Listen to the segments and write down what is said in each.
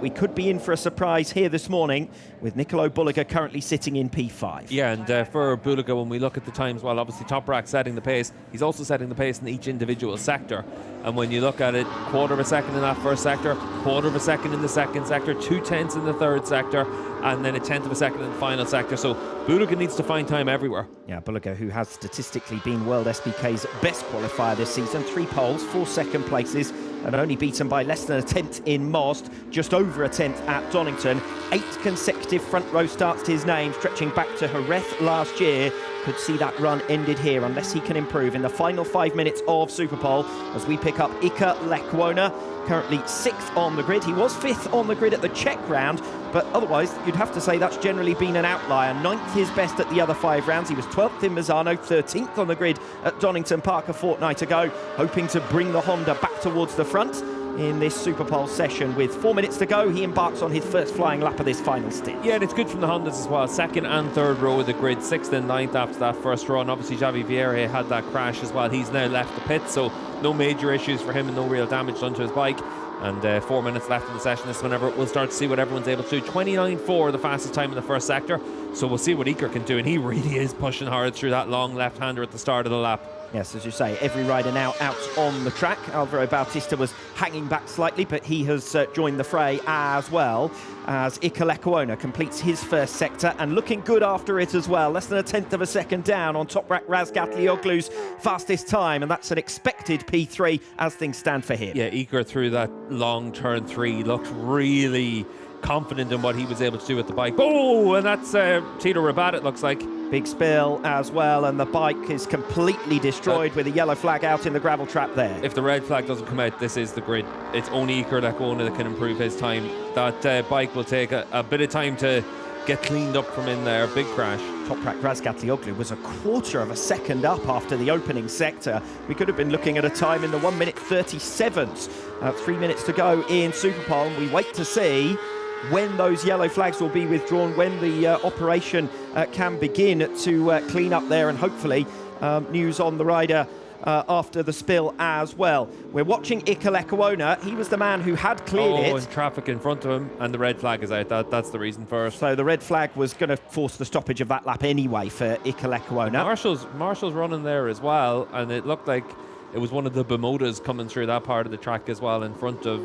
we could be in for a surprise here this morning with Nicolo Bulliger currently sitting in P5. Yeah, and for Bulliger, when we look at the times, well, obviously Toprak setting the pace, he's also setting the pace in each individual sector. And when you look at it, quarter of a second in that first sector, quarter of a second in the second sector, 2/10 in the third sector, and then 1/10 of a second in the final sector. So Bulliger needs to find time everywhere. Yeah, Bulliger, who has statistically been World SBK's best qualifier this season, 3 poles, 4 second places, and only beaten by less than a tenth in Most, just over a tenth at Donington. 8 consecutive front row starts to his name, stretching back to Jerez last year. Could see that run ended here unless he can improve in the final 5 minutes of Superpole as we pick up Iker Lecuona, currently 6th on the grid. He was 5th on the grid at the Czech round, but otherwise you'd have to say that's generally been an outlier. 9th his best at the other 5 rounds. He was 12th in Misano, 13th on the grid at Donington Park a fortnight ago, hoping to bring the Honda back towards the front. In this Superpole session, with 4 minutes to go, he embarks on his first flying lap of this final stint. Yeah, and it's good from the Hondas as well. 2nd and 3rd row of the grid, 6th and 9th after that first run. Obviously, Javi Vieira had that crash as well. He's now left the pit, so no major issues for him and no real damage done to his bike. And 4 minutes left in the session. This is whenever we'll start to see what everyone's able to do. 29.4, the fastest time in the first sector. So we'll see what Iker can do, and he really is pushing hard through that long left-hander at the start of the lap. Yes, as you say, every rider now out on the track. Alvaro Bautista was hanging back slightly, but he has joined the fray as well as Iker Lecuona completes his first sector and looking good after it as well. Less than a tenth of a second down on Toprak Razgatlioglu's fastest time, and that's an expected P3 as things stand for him. Yeah, Iker through that long turn 3 looked really confident in what he was able to do with the bike. Oh, and that's Tito Rabat, it looks like. Big spill as well, and the bike is completely destroyed with a yellow flag out in the gravel trap there. If the red flag doesn't come out, this is the grid. It's only Iker Lecuona that can improve his time. That bike will take a bit of time to get cleaned up from in there. Big crash. Toprak Razgatlioglu was a quarter of a second up after the opening sector. We could have been looking at a time in the 1 minute 37s. 3 minutes to go in Superpole, and we wait to see when those yellow flags will be withdrawn, when the operation can begin to clean up there, and hopefully news on the rider after the spill as well. We're watching Iker Lecuona. He was the man who had cleared it. And traffic in front of him, and the red flag is out. That's the reason for it. So the red flag was going to force the stoppage of that lap anyway for Iker Lecuona. Marshall's running there as well, and it looked like it was one of the Bermudas coming through that part of the track as well in front of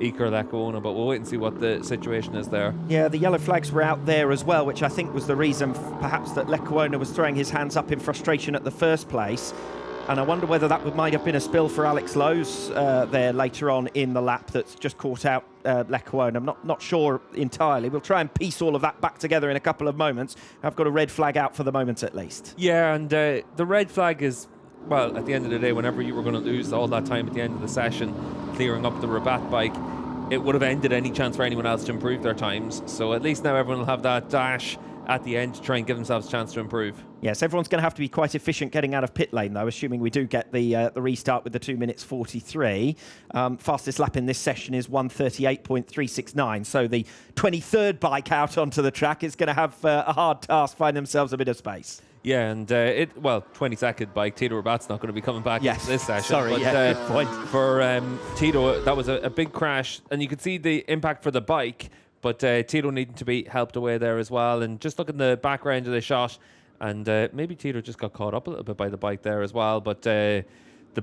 Iker Lecuona, but we'll wait and see what the situation is there. Yeah, the yellow flags were out there as well, which I think was the reason perhaps that Lecuona was throwing his hands up in frustration at the first place. And I wonder whether that might have been a spill for Alex Lowe's there later on in the lap that's just caught out Lecuona. I'm not sure entirely. We'll try and piece all of that back together in a couple of moments. I've got a red flag out for the moment at least. Yeah, and the red flag is, well, at the end of the day, whenever you were going to lose all that time at the end of the session, clearing up the Rabat bike, it would have ended any chance for anyone else to improve their times. So at least now everyone will have that dash at the end to try and give themselves a chance to improve. Yes, everyone's going to have to be quite efficient getting out of pit lane, though, assuming we do get the restart with the 2 minutes 43. Fastest lap in this session is 1:38.369. So the 23rd bike out onto the track is going to have a hard task, find themselves a bit of space. Yeah, and 22nd bike, Tito Rabat's not going to be coming back into this session. Sorry, but, good point. For Tito, that was a big crash, and you could see the impact for the bike, but Tito needing to be helped away there as well. And just look in the background of the shot, and maybe Tito just got caught up a little bit by the bike there as well, but the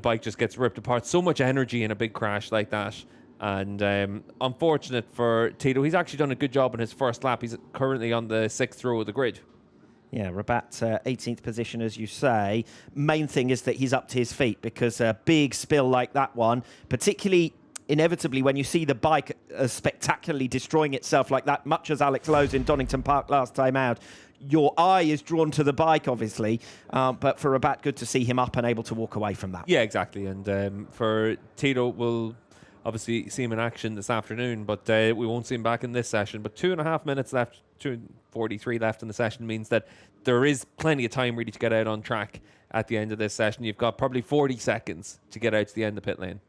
bike just gets ripped apart. So much energy in a big crash like that. And unfortunate for Tito. He's actually done a good job in his first lap. He's currently on the 6th row of the grid. Yeah, Rabat, 18th position, as you say. Main thing is that he's up to his feet, because a big spill like that one, particularly inevitably when you see the bike spectacularly destroying itself like that, much as Alex Lowe's in Donington Park last time out, your eye is drawn to the bike, obviously. But for Rabat, good to see him up and able to walk away from that. Yeah, exactly. And for Tito, we'll obviously see him in action this afternoon, but we won't see him back in this session. But 2.5 minutes left, 2:43 left in the session means that there is plenty of time really to get out on track at the end of this session. You've got probably 40 seconds to get out to the end of pit lane.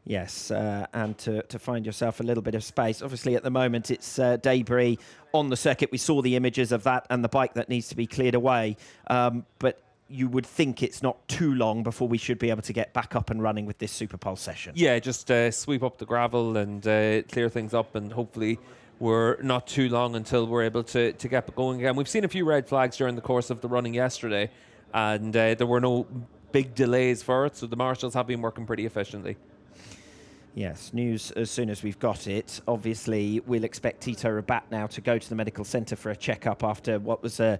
Yes, and to find yourself a little bit of space. Obviously, at the moment, it's debris on the circuit. We saw the images of that and the bike that needs to be cleared away. But you would think it's not too long before we should be able to get back up and running with this Superpole session. Yeah, just sweep up the gravel and clear things up, and hopefully we're not too long until we're able to get going again. We've seen a few red flags during the course of the running yesterday, and there were no big delays for it, so the marshals have been working pretty efficiently. Yes, news as soon as we've got it. Obviously, we'll expect Tito Rabat now to go to the medical centre for a checkup after what was a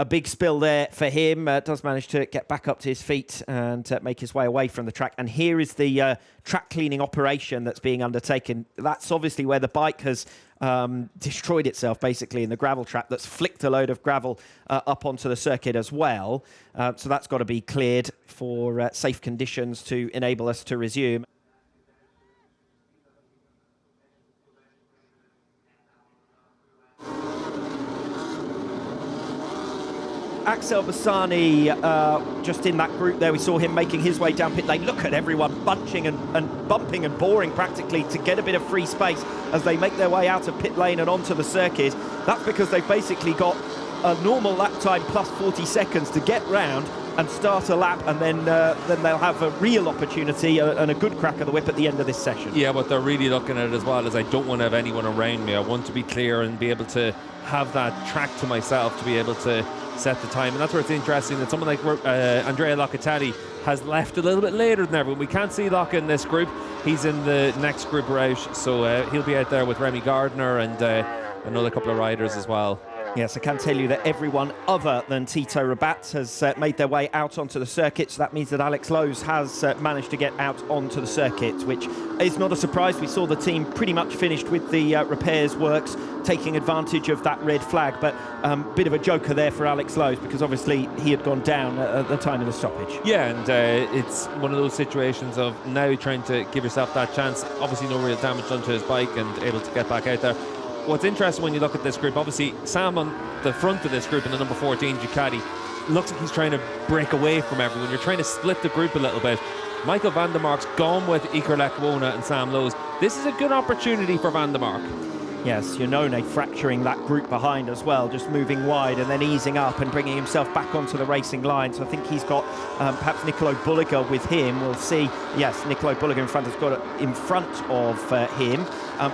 big spill there for him. Does manage to get back up to his feet and make his way away from the track. And here is the track cleaning operation that's being undertaken. That's obviously where the bike has destroyed itself, basically, in the gravel trap that's flicked a load of gravel up onto the circuit as well. So that's got to be cleared for safe conditions to enable us to resume. Axel Bassani, just in that group there, we saw him making his way down pit lane. Look at everyone bunching and bumping and boring practically to get a bit of free space as they make their way out of pit lane and onto the circuit. That's because they've basically got a normal lap time plus 40 seconds to get round and start a lap, and then they'll have a real opportunity and a good crack of the whip at the end of this session. Yeah, but they're really looking at it as well as I don't want to have anyone around me. I want to be clear and be able to have that track to myself to be able to set the time, and that's where it's interesting that someone like Andrea Locatelli has left a little bit later than everyone. We can't see Locke in this group. He's in the next group route, so he'll be out there with Remy Gardner and another couple of riders as well. Yes, I can tell you that everyone other than Tito Rabat has made their way out onto the circuit, so that means that Alex Lowe's has managed to get out onto the circuit, which is not a surprise. We saw the team pretty much finished with the repairs works, taking advantage of that red flag, but bit of a joker there for Alex Lowe's because obviously he had gone down at the time of the stoppage. Yeah, and it's one of those situations of now trying to give yourself that chance. Obviously no real damage done to his bike and able to get back out there. What's interesting when you look at this group, obviously Sam on the front of this group in the number 14 Ducati looks like he's trying to break away from everyone. You're trying to split the group a little bit. Michael van der Mark's gone with Iker Lecuona and Sam Lowe's. This is a good opportunity for van der Mark. Yes, Iannone fracturing that group behind as well, just moving wide and then easing up and bringing himself back onto the racing line. So I think he's got perhaps Nicolo Bulliger with him. We'll see. Yes, Nicolo Bulliger in front has got it in front of him.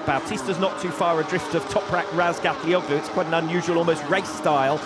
Bautista's not too far adrift of Toprak Razgatlioglu. It's quite an unusual, almost race style,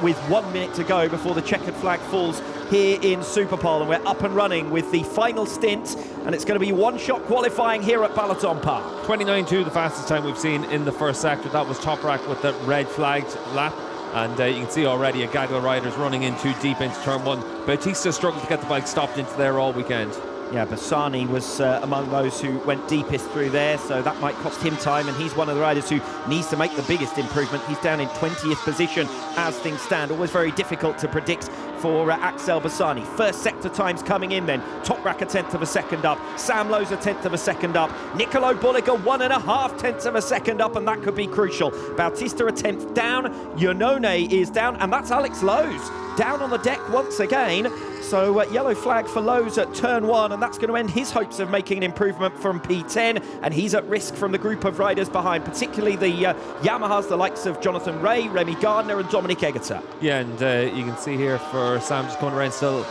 with 1 minute to go before the checkered flag falls here in Superpole, and we're up and running with the final stint, and it's going to be one-shot qualifying here at Balaton Park. 29.2, the fastest time we've seen in the first sector. That was Toprak with the red flagged lap, and you can see already a gaggle of riders running in too deep into turn one. Bautista struggled to get the bike stopped into there all weekend. Yeah, Bassani was among those who went deepest through there, so that might cost him time, and he's one of the riders who needs to make the biggest improvement. He's down in 20th position as things stand. Always very difficult to predict for Axel Bassani. First sector times coming in then. Toprak a tenth of a second up. Sam Lowe's a tenth of a second up. Nicolo Bulliger 1.5 tenths of a second up, and that could be crucial. Bautista a tenth down. Iannone is down, and that's Alex Lowe's down on the deck once again. So yellow flag for Lowe's at turn one, and that's going to end his hopes of making an improvement from P10, and he's at risk from the group of riders behind, particularly the Yamahas, the likes of Jonathan Ray, Remy Gardner and Dominic Egerter. Yeah, and you can see here for Sam just coming around still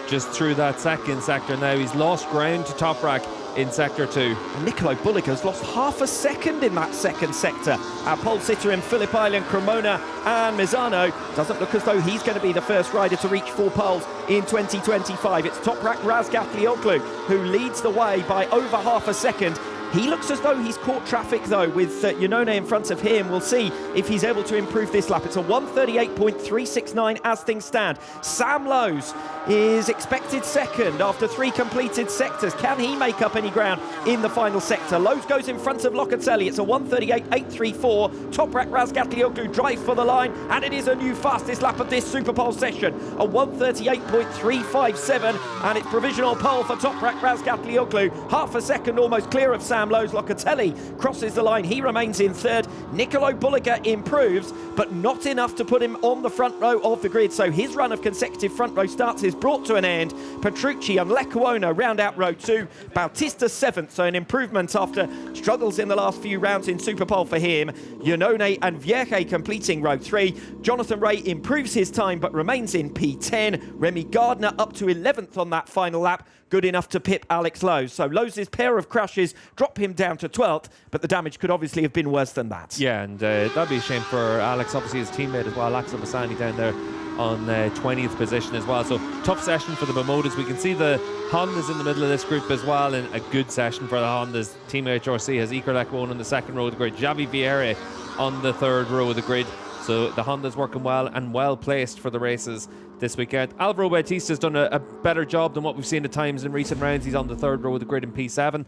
just through that second sector now. He's lost ground to Toprak in sector 2. And Nicolo Bulliger's lost half a second in that second sector. Our pole sitter in Phillip Island, Cremona and Misano, doesn't look as though he's going to be the first rider to reach 4 poles in 2025. It's Toprak Razgatlioglu who leads the way by over half a second. He looks as though he's caught traffic, though, with Iannone in front of him. We'll see if he's able to improve this lap. It's a 1:38.369 as things stand. Sam Lowe's is expected second after 3 completed sectors. Can he make up any ground in the final sector? Lowe's goes in front of Locatelli. It's a 1:38.834. Toprak Razgatlioglu drives for the line, and it is a new fastest lap of this Superpole session. A 1:38.357, and it's provisional pole for Toprak Razgatlioglu. Half a second almost clear of Sam Sam Lowe's. Locatelli crosses the line. He remains in third. Nicolo Bulliger improves, but not enough to put him on the front row of the grid. So his run of consecutive front row starts is brought to an end. Petrucci and Lekuona round out row 2. Bautista 7th, so an improvement after struggles in the last few rounds in Superpole for him. Iannone and Vierge completing row 3. Jonathan Ray improves his time but remains in P10. Remy Gardner up to 11th on that final lap. Good enough to pip Alex Lowe. So Lowe's pair of crashes drop him down to 12th, but the damage could obviously have been worse than that. Yeah, and that'd be a shame for Alex, obviously his teammate as well, Axel Bassani down there on 20th position as well. So tough session for the Momodas. We can see the Hondas in the middle of this group as well, and a good session for the Hondas. Team HRC has Iker Lekuona on the second row of the grid, Javi Vieira on the third row of the grid. So the Honda's working well and well placed for the races this weekend. Alvaro Bautista's done a better job than what we've seen at times in recent rounds. He's on the third row of the grid in P7.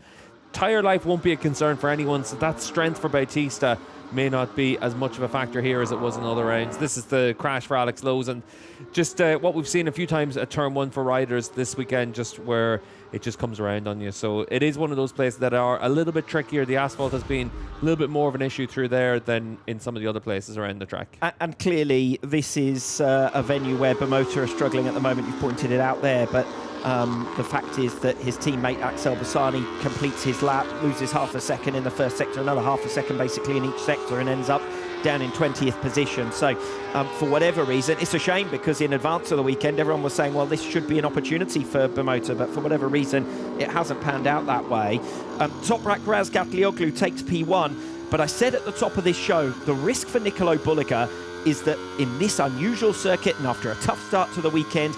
Tyre life won't be a concern for anyone, so that strength for Bautista may not be as much of a factor here as it was in other rounds. This is the crash for Alex Lowe, and just what we've seen a few times at turn 1 for riders this weekend, just where it just comes around on you. So it is one of those places that are a little bit trickier. The asphalt has been a little bit more of an issue through there than in some of the other places around the track. And clearly this is a venue where Bimota are struggling at the moment. You've pointed it out there, but the fact is that his teammate Axel Bassani completes his lap, loses half a second in the first sector, another half a second basically in each sector, and ends up down in 20th position. So for whatever reason, it's a shame, because in advance of the weekend everyone was saying, well, this should be an opportunity for Bimota, but for whatever reason it hasn't panned out that way. Toprak Razgatlioglu takes P1, but I said at the top of this show, the risk for Nicolo Bulliger is that in this unusual circuit and after a tough start to the weekend,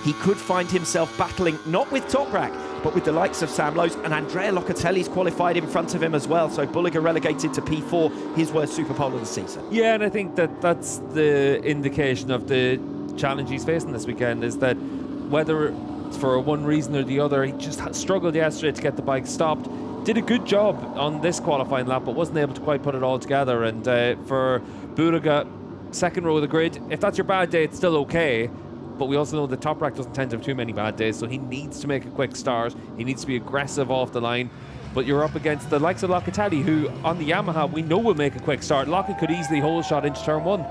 he could find himself battling not with Toprak, but with the likes of Sam Lowe's, and Andrea Locatelli's qualified in front of him as well. So Bulliger relegated to P4, his worst Superpole of the season. Yeah, and I think that's the indication of the challenge he's facing this weekend, is that whether it's for one reason or the other, he just struggled yesterday to get the bike stopped. Did a good job on this qualifying lap, but wasn't able to quite put it all together. And for Bulliger, second row of the grid, if that's your bad day, it's still okay. But we also know that Toprak doesn't tend to have too many bad days, so he needs to make a quick start. He needs to be aggressive off the line. But you're up against the likes of Locatelli, who on the Yamaha we know will make a quick start. Locke could easily hole shot into turn 1.